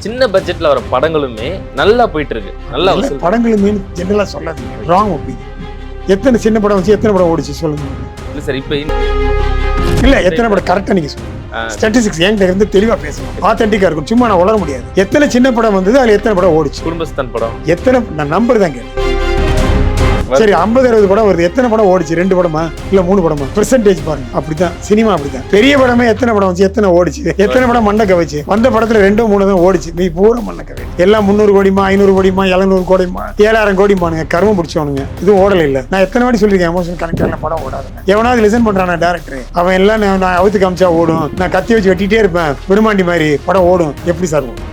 சின்ன பட்ஜெட்ல வர படங்களுமே நல்லா போயிட்டு இருக்கு. நல்லா படங்களுமே ஜெனரலா சொல்லாதீங்க, ராங் ஒப்பீனியன். எத்தனை சின்ன படம் வச்சு எத்தனை படம் ஓடிச்சு சொல்லுங்க. இல்ல சார், இப்ப இல்ல எத்தனை படம் கரெக்டா நீங்க சொல்லுங்க. ஸ்டாட்டிஸ்டிக்ஸ் என்கிட்ட இருந்து தெளிவா பேசணும், ஆத்தென்டிக்கா இருக்கும். சும்மா நான் உளர முடியாது. எத்தனை சின்ன படம் வந்தது, அதுல எத்தனை படம் ஓடிச்சு? குடும்பஸ்தான் படம் எத்தனை, நான் நம்பர் தான் கேட்டேன். சரி 50-60 படம் வருது, எத்தனை படம் ஓடிச்சு? 2 படமா இல்ல 3 படமா? பெர்சன்டேஜ் பாருங்க. அப்படித்தான் சினிமா, அப்படித்தான். பெரிய படமே எத்தனை படம் வச்சு எத்தனை ஓடிச்சு? எத்தனை படம் மண்ணக்க வச்சு? வந்த படத்துல 2-3 தான் ஓடிச்சு. நீ பூரா மண்ணக்க எல்லாம் 300 கோடிமா, 500 கோடிமா, 700 கோடிமா, 7000 கோடிமானுங்க. கர்மம் பிடிச்சவனுங்க. இது ஓடல இல்ல. நான் எத்தனை வாட்டி சொல்லியிருக்கேன், எமோஷனல் கனெக்டான படம் ஓடாதுங்க. எவனாவது லிசன் பண்றான டேரக்டர், அவன் எல்லாம் நான் அவுத்து காமிச்சா ஓடும், நான் கத்தி வச்சு வெட்டிட்டே இருப்பேன் பெருமாண்டி மாதிரி படம் ஓடும். எப்படி சார் ஓடும்?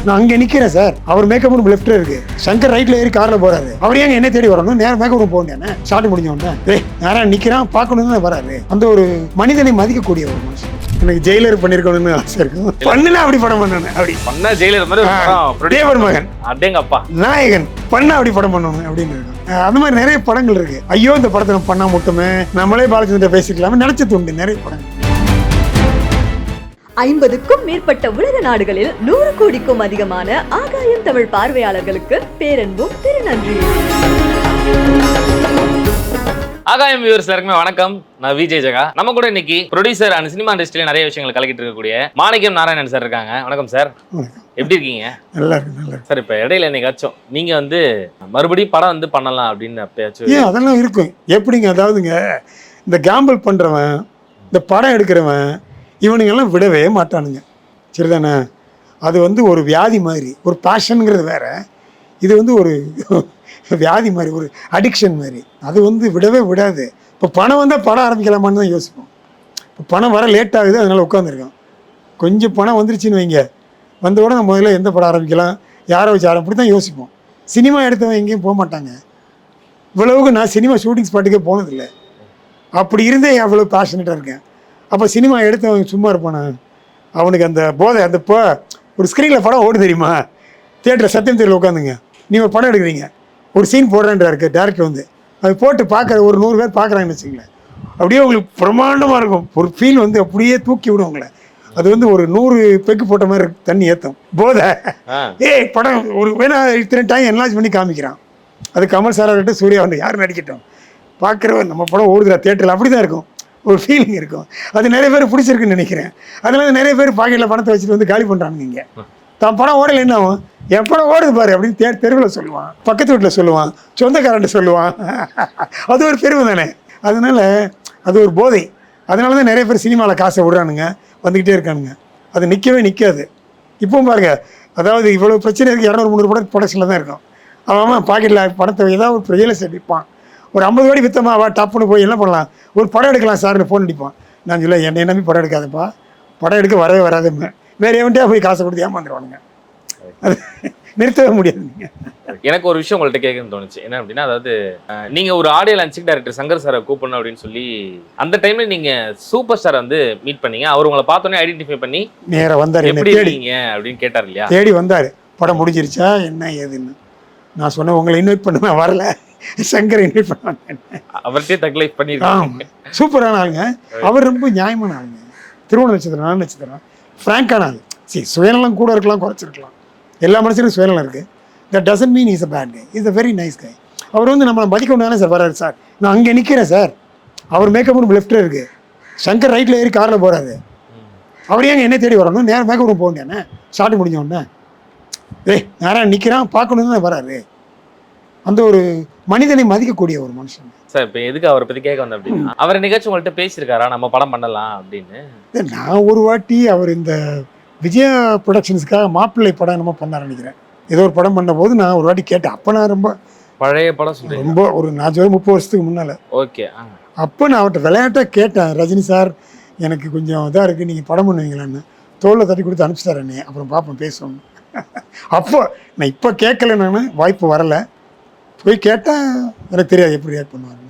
நான் அங்கே நிற்கிறேன் சார், அவர் மேக்கப் ரூம் லெஃப்ட்ல இருக்கு, சங்கர் ரைட்ல ஏறி கார்ல போறாரு. அவர் ஏங்க என்ன தேடி வரணும்? நேரம் மேக்கப் ரூம் போங்க, ஷார்ட் முடிஞ்ச உடனே நேரம் நிற்கிறான், பார்க்கணும்னு வராரு. அந்த ஒரு மனிதனை மதிக்கக்கூடிய ஒரு மனுஷன். எனக்கு ஜெயிலர் பண்ணிருக்கணும்னு ஆசை இருக்கும். பண்ணல அப்படி படம் பண்ணணும், அப்படி பண்ண ஜெயிலர் மாதிரி தேவர் மகன் அடேங்க அப்பா நாயகன் பண்ண அப்படி படம் பண்ணணும் அப்படின்னு இருக்கும். அந்த மாதிரி நிறைய படங்கள் இருக்கு. ஐயோ இந்த படத்தை நம்ம பண்ணா மட்டுமே நம்மளே பாலச்சந்திர பேசிக்கலாமே நினைச்சது உண்டு நிறைய படங்கள். 50க்கும் மேற்பட்ட உலக நாடுகளில் 100 கோடிக்கும் அதிகமான ஆகாயம் தமிழ் பார்வையாளர்களுக்கு பேரன்பும் திருநன்றியும். ஆகாயம் வியூவர்ஸ் எல்லாருக்குமே வணக்கம். நான் விஜய் ஜெகா. நம்ம கூட இன்னைக்கு ப்ரொடியூசர் அண்ட் சினிமா இண்டஸ்ட்ரியில நிறைய விஷயங்கள் கலக்கிட்டு இருக்கக்கூடிய மாணிக்கம் நாராயணன் சார் இருக்காங்க. வணக்கம் சார், எப்படி இருக்கீங்க? நல்லா இருக்கு, நல்லா இருக்கு சார். இப்ப இடையில என்னைக்காச்சும் நீங்க மறுபடியும் படம் பண்ணலாம் அப்படின்னு அப்பயாச்சும்? ஏன் அதெல்லாம் இருக்கும். எப்படிங்க, அதாவதுங்க இந்த கேம்பிள் பண்றவன், இந்த படம் எடுக்கிறவன், இவனுங்கெல்லாம் விடவே மாட்டானுங்க. சரிதானே? அது ஒரு வியாதி மாதிரி. ஒரு பேஷனுங்கிறது வேற, இது ஒரு வியாதி மாதிரி, ஒரு அடிக்ஷன் மாதிரி. அது விடவே விடாது. இப்போ பணம் வந்தால் படம் ஆரம்பிக்கலாமான்னு தான் யோசிப்போம். இப்போ பணம் வர லேட் ஆகுது, அதனால உட்காந்துருக்கோம். கொஞ்சம் பணம் வந்துருச்சுன்னு வைங்க, வந்த உடனே முதல்ல எந்த படம் ஆரம்பிக்கலாம், யாரை வச்சு அப்படி தான் யோசிப்போம். சினிமா எடுத்தவன் எங்கேயும் போக மாட்டாங்க. இவ்வளவுக்கு நான் சினிமா ஷூட்டிங் ஸ்பாட்டுக்கே போனதில்லை. அப்படி இருந்தே அவ்வளோ பேஷனேட்டாக இருக்கேன். அப்போ சினிமா எடுத்தவங்க சும்மா இருப்பானா? அவனுக்கு அந்த போதை, அந்த இப்போ ஒரு ஸ்க்ரீனில் படம் ஓடு தெரியுமா? தியேட்டரில் சத்தியம் தேட்டரில் உட்காந்துங்க, நீங்கள் ஒரு படம் எடுக்கிறீங்க, ஒரு சீன் போடுறேன்றா இருக்கு டேரக்டர் அது போட்டு பார்க்குற ஒரு 100 பேர் பார்க்குறாங்கன்னு வச்சுங்களேன், அப்படியே உங்களுக்கு பிரமாண்டமாக இருக்கும். ஒரு ஃபீல் அப்படியே தூக்கி விடும் உங்களை. அது ஒரு 100 பெக்கு போட்ட மாதிரி தண்ணி ஏற்றும் போதை. படம் ஒரு வேணா இத்தனை டைம் என்லாஜ் பண்ணி காமிக்கிறான். அது கமல் சாராக இருக்கட்டும், சூர்யா யார் நடிக்கட்டும், பார்க்குறவன் நம்ம படம் ஓடுதுற தியேட்டரில் அப்படி தான் இருக்கும். ஒரு ஃபீலிங் இருக்கும். அது நிறைய பேர் பிடிச்சிருக்குன்னு நினைக்கிறேன். அதனால நிறைய பேர் பாக்கெட்டில் பணத்தை வச்சுட்டு காலி பண்ணுறாங்க. இங்கே தான் படம் ஓடலை, என்ன ஆகும்? என் படம் ஓடுது பாரு அப்படின்னு தெருவில் சொல்லுவான், பக்கத்து வீட்டில் சொல்லுவான், சொந்தக்காரன்ட்டு சொல்லுவான். அது ஒரு பெருமை தானே. அதனால அது ஒரு போதை. அதனால தான் நிறைய பேர் சினிமாவில் காசை விடுறானுங்க, வந்துக்கிட்டே இருக்கானுங்க. அது நிற்கவே நிற்காது. இப்பவும் பாருங்க, அதாவது இவ்வளோ பிரச்சனை இருக்குது, 200-300 படம் ப்ரொடக்ஷனில் தான் இருக்கும். அவன் பாக்கெட்டில் பணத்தை ஏதாவது ஒரு ரியல் எஸ்டேட் விற்பான். ஒரு 50 கோடி வித்தமா வா டப்புன்னு போய் என்ன பண்ணலாம், ஒரு படம் எடுக்கலாம் சார்னு ஃபோன் அடிப்பான். நான் சொல்ல, என்னை நம்பி படம் எடுக்காதப்பா, படம் எடுக்க வரவே வராதுங்க. வேறு எவன்ட்டே போய் காசை கொடுத்து ஏமாந்துருவானுங்க. அது நிறுத்தவே முடியாது. எனக்கு ஒரு விஷயம் உங்கள்கிட்ட கேட்கணும்னு தோணுச்சு. என்ன அப்படின்னா, அதாவது நீங்க ஒரு ஆடியோ லான்ச்சுக்கு டைரக்டர் சங்கர் சாரை கூப்பிடணும் அப்படின்னு சொல்லி அந்த டைம்ல நீங்க சூப்பர் ஸ்டார் மீட் பண்ணீங்க. அவர் உங்களை பார்த்தோன்னே ஐடென்டிஃபை பண்ணி நேராக வந்தார், எப்படி இருக்கீங்க அப்படின்னு கேட்டார் இல்லையா? தேடி வந்தார். படம் முடிஞ்சிருச்சா என்ன ஏதுன்னு நான் சொன்னேன், உங்களை இன்வைட் பண்ணுவேன், வரல, சங்கரை இன்வைட் பண்ணுவாங்க. அவர்கிட்டே தக்லைஃப் பண்ணிருக்காங்க. சூப்பரான ஆளுங்க. அவர் ரொம்ப நியாயமான ஆளுங்க. திருவோண நட்சத்திரம், நல்ல நட்சத்திரம், ஃப்ராங்கான ஆள். சரி, சுயநலம் கூட இருக்கலாம், குறைச்சிருக்கலாம். எல்லா மனுஷனுக்கும் சுயநலம் இருக்குது. That doesn't mean is a bad guy, is a very nice guy. அவர் நம்மளை மதிக்கணும் தானே சார் வராரு சார். நான் அங்கே நிற்கிறேன் சார், அவர் மேக்கப் ரூம் லெஃப்ட்டில் இருக்குது, சங்கர் ரைட்டில் ஏறி காரில் போகிறாரு. அவர் ஏங்க என்ன தேடி வரணும்? நேரம் மேக்கப் ரூம் போகணுன்னு ஷார்ட் முடிஞ்ச உடனே நேரம் நிற்கிறான், பார்க்கணுன்னு தான் வராரு. அந்த ஒரு மனிதனை மதிக்கக்கூடிய ஒரு மனுஷன் சார். இப்போ எதுக்கு அவரை பற்றி கேட்க வந்தேன் அப்படின்னா, அவர் நிகழ்ச்சி உங்கள்கிட்ட பேசியிருக்காரா நம்ம படம் பண்ணலாம் அப்படின்னு? நான் ஒரு வாட்டி அவர் இந்த விஜயா ப்ரொடக்ஷன்ஸுக்காக மாப்பிள்ளை படம் நம்ம பண்ண நினைக்கிறேன். ஏதோ ஒரு படம் பண்ண போது நான் ஒரு வாட்டி கேட்டேன். அப்போ நான் ரொம்ப பழைய படம் சொல்கிறேன், ரொம்ப ஒரு நான் 30 வருஷத்துக்கு முன்னால். ஓகே. அப்போ நான் அவர்கிட்ட விளையாட்டாக கேட்டேன், ரஜினி சார் எனக்கு கொஞ்சம் இதாக இருக்குது, நீங்கள் படம் பண்ணுவீங்களான்னு. தோளில் தட்டி கொடுத்து அனுப்பிச்சிட்டார் என்னை, அப்புறம் பார்ப்போம் பேசணும். அப்போ நான் இப்போ கேட்கல, நான் வாய்ப்பு வரலை. போய் கேட்டால் எனக்கு தெரியாது எப்படி ரியாக்ட் பண்ணுவாங்க.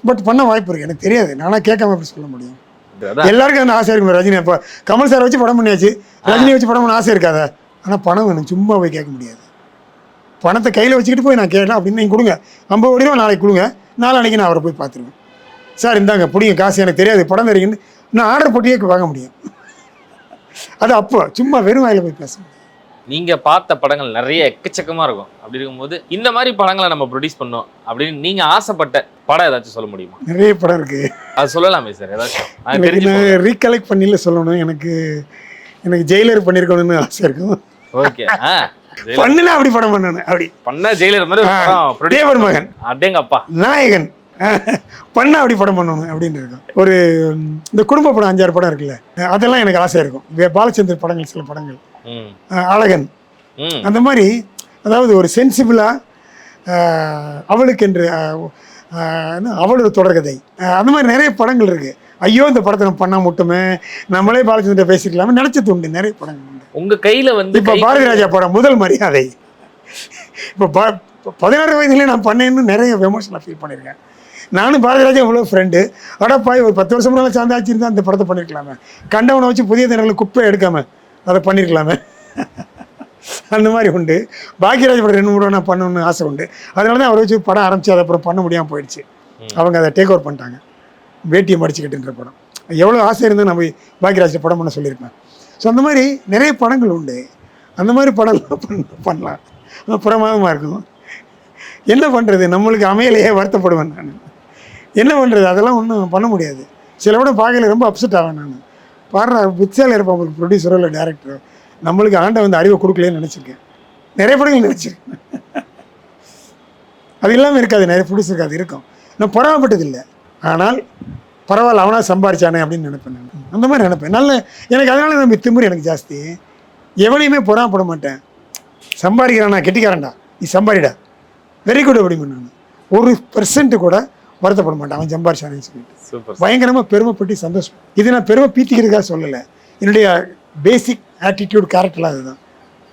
பட் பண்ண வாய்ப்பு இருக்குது, எனக்கு தெரியாது. நானாக கேட்காம எப்படி சொல்ல முடியும்? எல்லாருக்கும் அந்த ஆசை இருக்கும். ரஜினி இப்போ கமல் சாரை வச்சு படம் பண்ணியாச்சு, ரஜினியை வச்சு படம் பண்ண ஆசை இருக்காதா? ஆனால் பணம் வேணும், சும்மா போய் கேட்க முடியாது. பணத்தை கையில் வச்சுக்கிட்டு போய் நான் கேட்டேன் அப்படின்னு நீங்கள் கொடுங்க, 50 கோடி ரூபா நாளைக்கு கொடுங்க, நாளைக்கு நான் அவரை போய் பார்த்துருவேன். சார் இந்தாங்க பிடிங்க காசு, எனக்கு தெரியாது படம் தெரியுன்னு நான் ஆர்டர் போட்டியே வாங்க முடியும். அது அப்போ சும்மா வெறும் வாயில போய் பேச முடியாது. நீங்க பார்த்த படங்கள் நிறைய எக்கச்சக்கமா இருக்கும். அப்படி இருக்கும்போது இந்த மாதிரி படங்களை நம்ம ப்ரொடியூஸ் பண்ணோம் அப்படின்னு நீங்க ஆசைப்பட்ட படம் ஏதாச்சும் சொல்ல முடியுமா? நிறைய படம் இருக்கு. அது சொல்லலாமே சார் ஏதாச்சும். அது எனக்கு தெரிஞ்சு நான் ரீகலெக்ட் பண்ணில சொல்லணும். எனக்கு ஜெயிலர் பண்ணியிருக்கணும்னு ஆசை இருக்கும். ஓகே. பண்ணுனா அப்படி படம் பண்ணணும். அப்படி பண்ண ஜெயிலர் மாதிரி ஒரு படம் produce தேவர் மகன் அடேங்கப்பா நாயகன் பண்ணா அப்படி படம் பண்ணணும் அப்படின்னு இருக்கும். ஒரு இந்த குடும்ப படம் 5-6 படம் இருக்குல்ல, அதெல்லாம் எனக்கு ஆசை இருக்கும். பாலச்சந்தர் படங்கள், சில படங்கள், ம் அழகன், ம் அந்த மாதிரி. அதாவது ஒரு சென்சிபிளாக அவளுக்கு என்று அவளோட தொடர்கதை, அந்த மாதிரி நிறைய படங்கள் இருக்குது. ஐயோ இந்த படத்தை நம்ம பண்ணால் மட்டுமே நம்மளே பாலச்சந்திர பேசிக்கலாமே நினச்சது உண்டு. நிறைய படங்கள் உண்டு. உங்க கையில வந்து இப்போ பாரதி ராஜா படம் முதல் மரியாதை, இப்போ 16 வயதுலேயே நான் பண்ணேன்னு நிறைய எமோஷனலாக ஃபீல் பண்ணியிருக்கேன். நானும் பாரதி ராஜா இவ்வளோ ஃப்ரெண்டு, அடப்பாய் ஒரு 10 வருஷம் முன்னாடி சாந்தாச்சிருந்தா அந்த படத்தை பண்ணியிருக்கலாமே, கண்டவனை வச்சு புதிய தினங்களை குப்பை எடுக்காமல் அதை பண்ணியிருக்கலாமே, அந்த மாதிரி உண்டு. பாக்கியராஜ் படம் 2-3 நான் பண்ணணும்னு ஆசை உண்டு. அதனால தான் அவரை வச்சு படம் ஆரம்பித்து அதை அப்புறம் பண்ண முடியாமல் போயிடுச்சு. அவங்க அதை டேக் ஓவர் பண்ணிட்டாங்க. வேட்டியை மடிச்சுக்கிட்டுன்ற படம் எவ்வளோ ஆசை இருந்தால் நம்ம பாக்கியராஜ் படம் பண்ண சொல்லியிருப்பேன். ஸோ அந்த மாதிரி நிறைய படங்கள் உண்டு. அந்த மாதிரி படம்லாம் பண்ணலாம். பிரமாதமாக இருக்கும். என்ன பண்ணுறது, நம்மளுக்கு அமையலையே வருத்தப்படுவேன் நான். என்ன பண்ணுறது, அதெல்லாம் ஒன்றும் பண்ண முடியாது. சில படம் பார்க்கல ரொம்ப அப்செட் ஆவேன் நான். பாடுற புத்திசாலி இருப்பேன் உங்களுக்கு ப்ரொடியூசரோ இல்லை டேரக்டரோ, நம்மளுக்கு ஆண்டை வந்து அறிவை கொடுக்கலன்னு நினச்சிருக்கேன். நிறைய படங்கள் நினச்சிருக்கேன். அது இல்லாமல் இருக்காது, நிறைய ப்ரொடியூசருக்கு அது இருக்கும். நான் பொறாமப்பட்டது இல்லை, ஆனால் பரவாயில்ல அவனா சம்பாரிச்சானே அப்படின்னு நினைப்பேன் நான். அந்த மாதிரி நினைப்பேன். நல்ல எனக்கு அதனால நம்ம திமிரு எனக்கு ஜாஸ்தி. எவனையுமே பொறாமப்பட மாட்டேன். சம்பாதிக்கிறான், நான் கெட்டிக்காரன்டா, நீ சம்பாரிடா, வெரி குட் அப்படின்னு நான் 1% கூட வருத்தப்பட மாட்டேன் அவன் சம்பாரிச்சானேன்னு சொல்லிட்டு. பயங்கரமாக பெருமைப்பட்டு சந்தோஷம். இது நான் பெருமை பீத்திக்கிறதுக்காக சொல்லலை, என்னுடைய பேசிக் ஆட்டிடியூட் கேரக்டர்லாம் அதுதான்.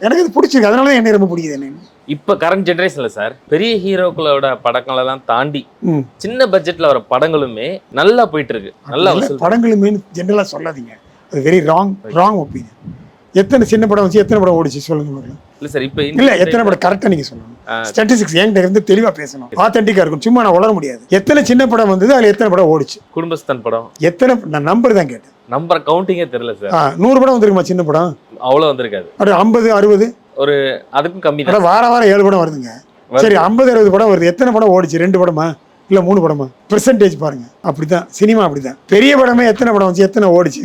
எனக்கு இது பிடிச்சிருக்கு, அதனால தான் என்னை ரொம்ப பிடிக்குது. என்ன இப்போ கரண்ட் ஜென்ரேஷன்ல சார் பெரிய ஹீரோக்களோட படங்களெல்லாம் தாண்டி சின்ன பட்ஜெட்ல வர படங்களுமே நல்லா போயிட்டு இருக்கு. நல்லா படங்களுமே ஜென்ரலாக சொல்லாதீங்க, அது வெரி ராங் ஒப்பீனியன். எத்தனை சின்ன படம் வச்சு எத்தனை படம் ஓடிச்சு சொல்லுங்க பார்க்கலாம். இல்லை சார் இப்போ இல்லை எத்தனை படம் கரெக்டாக நீங்கள் சொல்லணும். ஸ்டாட்டிஸ்டிக்ஸ் என்கிட்ட இருந்து தெளிவாக பேசணும், ஆத்தென்டிக்காக இருக்கும். சும்மா நான் வளர முடியாது. எத்தனை சின்ன படம் வந்தது, அதில் எத்தனை படம் ஓடிச்சு. குடும்பஸ்தான் படம் எத்தனை, நான் நம்பர் தான் கேட்டேன், நம்பர் கவுண்டிங்கே தெரியல சார். 100 படம் வந்திருக்குமா சின்ன படம்? அவ்வளோ வந்திருக்காது, ஒரு 50-60 ஒரு அதுக்கும் கம்மி தான். வாரம் 7 படம் வருதுங்க. சரி 50-60 படம் வருது, எத்தனை படம் ஓடிச்சு? 2 படமா இல்லை 3 படமா? பெர்சன்டேஜ் பாருங்க. அப்படிதான் சினிமா, அப்படிதான். பெரிய படமே எத்தனை படம் வச்சு எத்தனை ஓடிச்சு,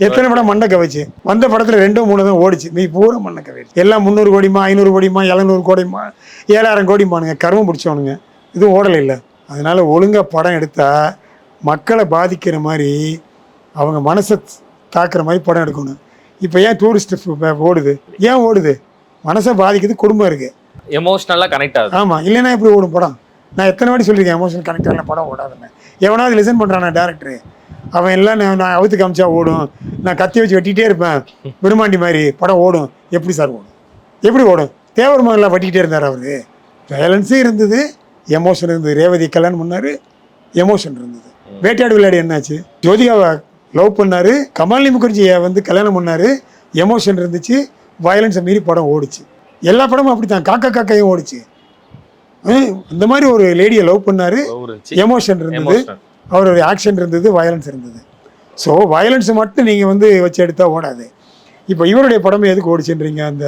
எத்தனை படம் மண்ணை கவிச்சு, வந்த படத்துல 2-3 தான் ஓடிச்சு, நீ பூரா மண்ணை கவிச்சு. எல்லாம் 300 கோடிமா 500 கோடிமா 700 கோடிமா 7000 கோடிமானுங்க, கர்மம் பிடிச்சவனுங்க. இதுவும் ஓடலை இல்லை. அதனால ஒழுங்கா படம் எடுத்தா மக்களை பாதிக்கிற மாதிரி, அவங்க மனசை தாக்குற மாதிரி படம் எடுக்கணும். இப்போ ஏன் டூரிஸ்ட் ஓடுது, ஏன் ஓடுது? மனசை பாதிக்குது, குடும்பம் இருக்குது, எமோஷனலாக கனெக்ட் ஆகுது. ஆமாம், இல்லைன்னா எப்படி ஓடும் படம்? நான் எத்தனை வாட்டி சொல்லியிருக்கேன், எமோஷனல் கனெக்ட் ஆகல படம் ஓடாதுன்னு. எவனாவது லிசன் பண்ணுறான் டேரக்டரு, அவன் எல்லாம் நான் அவுத்து காமிச்சா ஓடும், நான் கத்தி வச்சு வெட்டிகிட்டே இருப்பேன் விரும்மாண்டி மாதிரி, படம் ஓடும். எப்படி சார் ஓடும்? எப்படி ஓடும்? தேவர் மகன்லாம் வெட்டிக்கிட்டே இருந்தார் அவரு. வயலன்ஸும் இருந்தது, எமோஷன் இருந்தது. ரேவதி கல்யாணம் பண்ணார், எமோஷன் இருந்தது. வேட்டையாடு விளையாடி என்னாச்சு? ஜோதிகாவை லவ் பண்ணார், கமாலினி முகர்ஜியை வந்து கல்யாணம் பண்ணார், எமோஷன் இருந்துச்சு, வயலன்ஸை மீறி படம் ஓடிச்சு. எல்லா படமும் அப்படி தான். காக்கையும் ஓடிச்சு. இந்த மாதிரி ஒரு லேடியை லவ் பண்ணார், எமோஷன் இருந்தது, அவருடைய ஆக்ஷன் இருந்தது, வயலன்ஸ் இருந்தது. ஸோ வயலன்ஸை மட்டும் நீங்கள் வந்து வச்சு எடுத்தால் ஓடாது. இப்போ இவருடைய படமே எதுக்கு ஓடிச்சுன்றீங்க? அந்த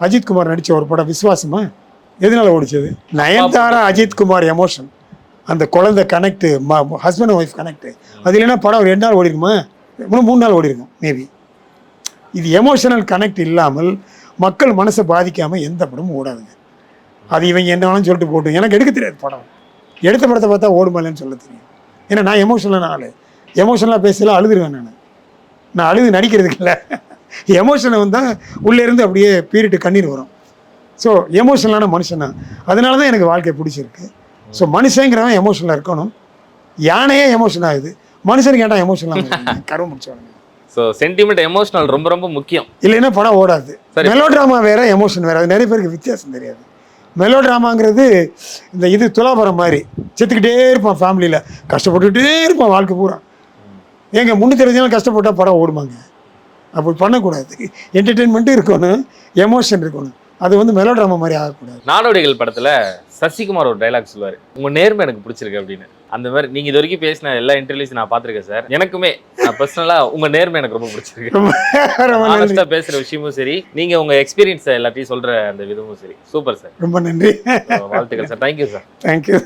அஜித்குமார் நடித்த ஒரு படம் விஸ்வாசமா எதனால ஓடிச்சது? நயன்தாரா அஜித்குமார் எமோஷன், அந்த குழந்தை connect, husband and wife connect. அது இல்லைன்னா படம் ஒரு 2 நாள் ஓடி இருக்குமா, 3 நாள் ஓடி இருக்கும் மேபி. இது எமோஷனல் கனெக்ட் இல்லாமல் மக்கள் மனசை பாதிக்காமல் எந்த படமும் ஓடாதுங்க. அது இவங்க என்ன வேணும்னு சொல்லிட்டு போட்டு, எனக்கு எடுக்க தெரியாது படம். எடுத்த படத்தை பார்த்தா ஓடுமாலன்னு சொல்ல தெரியும். ஏன்னா நான் எமோஷனலான ஆள், எமோஷனலாக பேசலாம், அழுதுருவேன் நான் அழுது நடிக்கிறதுக்கு இல்லை. எமோஷனை வந்தால் உள்ளேருந்து அப்படியே பீரிட்டு கண்ணீர் வரும். ஸோ எமோஷனலான மனுஷன் தான். அதனால தான் எனக்கு வாழ்க்கை பிடிச்சிருக்கு. ஸோ மனுஷங்கிறவன் எமோஷனலாக இருக்கணும். யானையே எமோஷன் ஆகுது, மனுஷனுக்கு ஏன்டா எமோஷனலாக கருவம் முடிச்சவனுங்க. ஸோ சென்டிமெண்ட் எமோஷனல் ரொம்ப ரொம்ப முக்கியம். இல்லைன்னா படம் ஓடாது. மெலோ ட்ராமா வேறு, எமோஷன் வேறு. அது நிறைய பேருக்கு வித்தியாசம் தெரியாது. மெலோ ட்ராமாங்கிறது இந்த இது துலாபரம் மாதிரி, செத்துக்கிட்டே இருப்பான், ஃபேமிலியில் கஷ்டப்பட்டுக்கிட்டே இருப்பான் வாழ்க்கை பூரா. ஏங்க 320 நாள் கஷ்டப்பட்டால் படம் ஓடுமாங்க? அப்படி பண்ணக்கூடாது. என்டர்டெயின்மெண்ட்டும் இருக்கணும், எமோஷன் இருக்கணும். அது வந்து மெலோட்ராமா மாதிரி ஆகக்கூடாது. நாடோடிகள் படத்துல சசிகுமார் ஒரு டைலாக் சொல்லுவாரு, உங்க நேர்மை எனக்கு பிடிச்சிருக்கு அப்படின்னு. அந்த மாதிரி நீங்க இது வரைக்கும் பேசின எல்லா இன்டர்வியூஸ் நான் பார்த்திருக்கேன் சார். எனக்குமே பர்சனலா உங்க நேர்மை எனக்கு ரொம்ப பிடிச்சிருக்கு. ரொம்ப நன்றி. ஆனஸ்டா பேசுற விஷயமும் சரி, நீங்க உங்க எக்ஸ்பீரியன்ஸ் எல்லாத்தையும் சொல்ற அந்த விதமும் சரி. சூப்பர் சார், ரொம்ப நன்றி. வாழ்த்துக்கள் சார். Thank you sir. தேங்க்யூ.